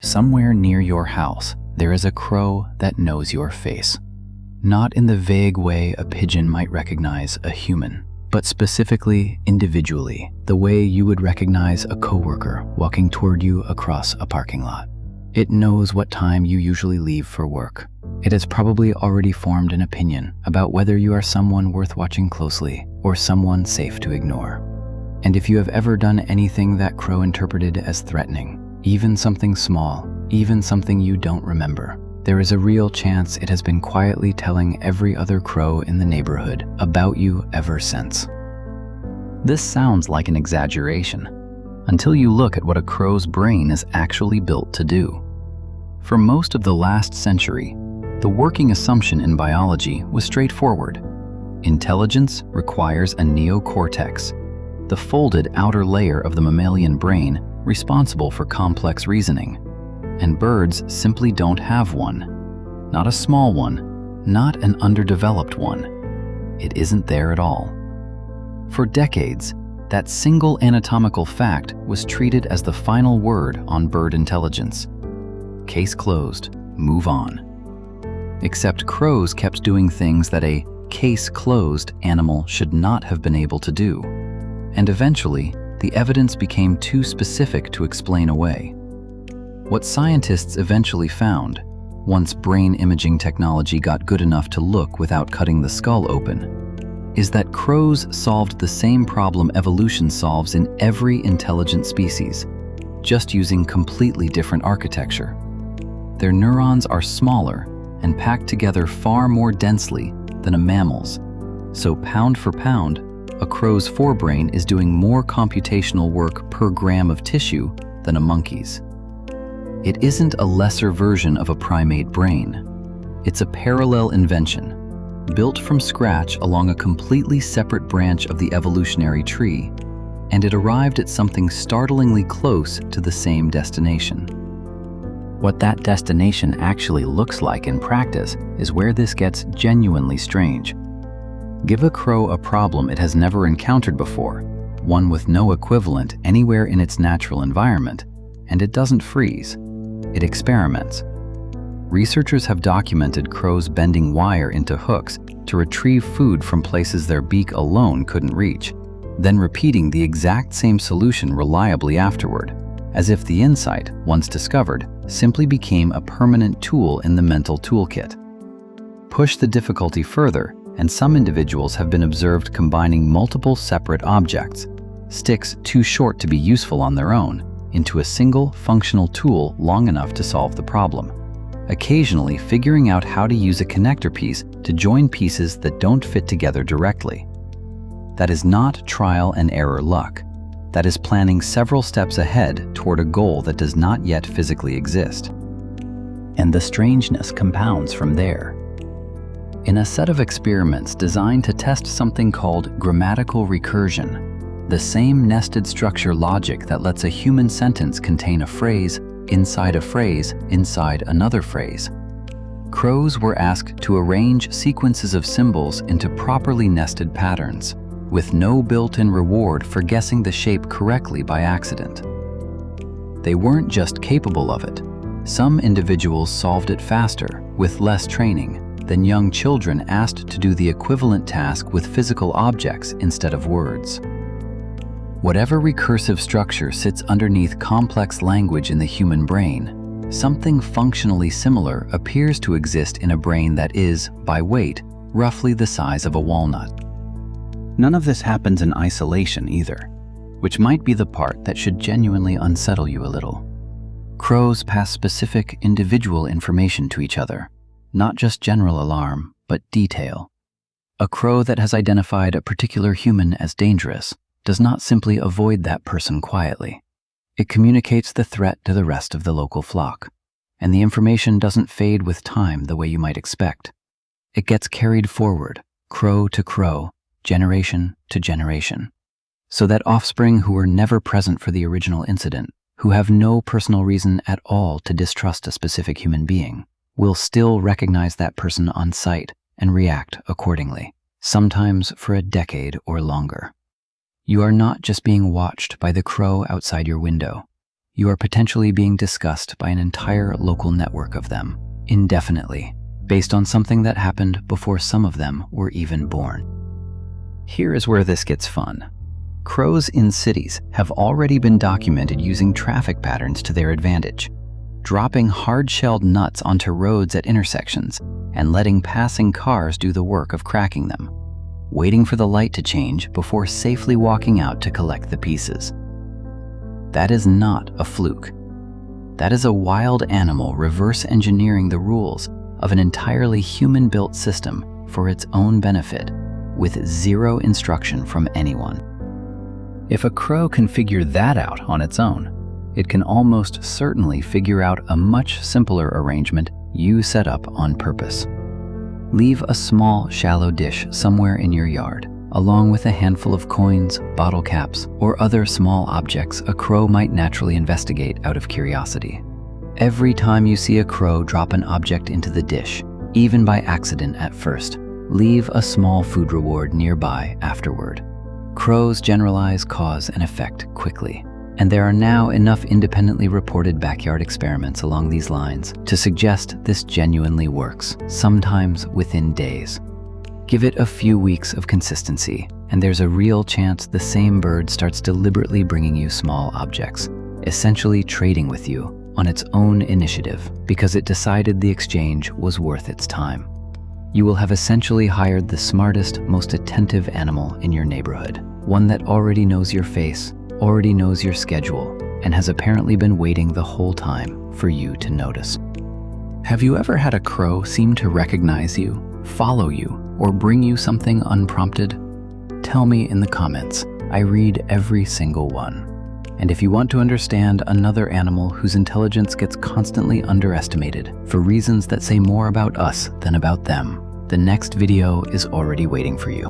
Somewhere near your house, there is a crow that knows your face. Not in the vague way a pigeon might recognize a human, but specifically, individually, the way you would recognize a coworker walking toward you across a parking lot. It knows what time you usually leave for work. It has probably already formed an opinion about whether you are someone worth watching closely or someone safe to ignore. And if you have ever done anything that crow interpreted as threatening, even something small, even something you don't remember, there is a real chance it has been quietly telling every other crow in the neighborhood about you ever since. This sounds like an exaggeration, until you look at what a crow's brain is actually built to do. For most of the last century, the working assumption in biology was straightforward. Intelligence requires a neocortex, the folded outer layer of the mammalian brain responsible for complex reasoning. And birds simply don't have one. Not a small one, not an underdeveloped one. It isn't there at all. For decades, that single anatomical fact was treated as the final word on bird intelligence. Case closed, move on. Except crows kept doing things that a case-closed animal should not have been able to do. And eventually, the evidence became too specific to explain away. What scientists eventually found, once brain imaging technology got good enough to look without cutting the skull open, is that crows solved the same problem evolution solves in every intelligent species, just using completely different architecture. Their neurons are smaller and packed together far more densely than a mammal's, so pound for pound, a crow's forebrain is doing more computational work per gram of tissue than a monkey's. It isn't a lesser version of a primate brain. It's a parallel invention, built from scratch along a completely separate branch of the evolutionary tree, and it arrived at something startlingly close to the same destination. What that destination actually looks like in practice is where this gets genuinely strange. Give a crow a problem it has never encountered before, one with no equivalent anywhere in its natural environment, and it doesn't freeze. It experiments. Researchers have documented crows bending wire into hooks to retrieve food from places their beak alone couldn't reach, then repeating the exact same solution reliably afterward, as if the insight, once discovered, simply became a permanent tool in the mental toolkit. Push the difficulty further, and some individuals have been observed combining multiple separate objects, sticks too short to be useful on their own, into a single functional tool long enough to solve the problem, occasionally figuring out how to use a connector piece to join pieces that don't fit together directly. That is not trial and error luck. That is planning several steps ahead toward a goal that does not yet physically exist. And the strangeness compounds from there. In a set of experiments designed to test something called grammatical recursion, the same nested structure logic that lets a human sentence contain a phrase inside another phrase, crows were asked to arrange sequences of symbols into properly nested patterns, with no built-in reward for guessing the shape correctly by accident. They weren't just capable of it. Some individuals solved it faster, with less training, than young children asked to do the equivalent task with physical objects instead of words. Whatever recursive structure sits underneath complex language in the human brain, something functionally similar appears to exist in a brain that is, by weight, roughly the size of a walnut. None of this happens in isolation either, which might be the part that should genuinely unsettle you a little. Crows pass specific individual information to each other, not just general alarm, but detail. A crow that has identified a particular human as dangerous does not simply avoid that person quietly. It communicates the threat to the rest of the local flock, and the information doesn't fade with time the way you might expect. It gets carried forward, crow to crow, generation to generation, so that offspring who were never present for the original incident, who have no personal reason at all to distrust a specific human being, will still recognize that person on sight and react accordingly, sometimes for a decade or longer. You are not just being watched by the crow outside your window. you are potentially being discussed by an entire local network of them, indefinitely, based on something that happened before some of them were even born. Here is where this gets fun. Crows in cities have already been documented using traffic patterns to their advantage, dropping hard-shelled nuts onto roads at intersections and letting passing cars do the work of cracking them, waiting for the light to change before safely walking out to collect the pieces. That is not a fluke. That is a wild animal reverse engineering the rules of an entirely human-built system for its own benefit, with zero instruction from anyone. If a crow can figure that out on its own, it can almost certainly figure out a much simpler arrangement you set up on purpose. Leave a small, shallow dish somewhere in your yard, along with a handful of coins, bottle caps, or other small objects a crow might naturally investigate out of curiosity. Every time you see a crow drop an object into the dish, even by accident at first, leave a small food reward nearby afterward. Crows generalize cause and effect quickly, and there are now enough independently reported backyard experiments along these lines to suggest this genuinely works, sometimes within days. Give it a few weeks of consistency, and there's a real chance the same bird starts deliberately bringing you small objects, essentially trading with you on its own initiative because it decided the exchange was worth its time. You will have essentially hired the smartest, most attentive animal in your neighborhood, one that already knows your face, already knows your schedule, and has apparently been waiting the whole time for you to notice. Have you ever had a crow seem to recognize you, follow you, or bring you something unprompted? Tell me in the comments. I read every single one. And if you want to understand another animal whose intelligence gets constantly underestimated for reasons that say more about us than about them, the next video is already waiting for you.